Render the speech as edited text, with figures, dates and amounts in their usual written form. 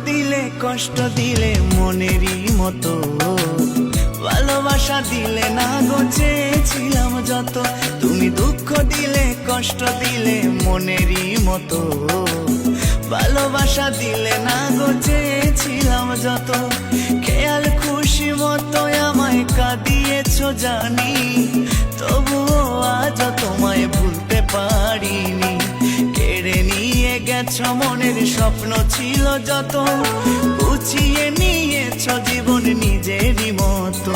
দিলে কষ্ট দিলে মনেরই মতো, ভালোবাসা দিলে না গো চেয়েছিলাম যত। তুমি দুঃখ দিলে কষ্ট দিলে মনেরই মতো, ভালোবাসা দিলে না গো চেয়েছিলাম যত। খেয়াল খুশি মতো আমায় কাঁদিয়েছো জানি, তবুও আজ তোমায় ভুলতে পারিনি। কেড়ে নিয়ে গেছো মনের স্বপ্ন ছিল যত, গুছিয়ে নিয়েছো জীবন নিজেরই মতো।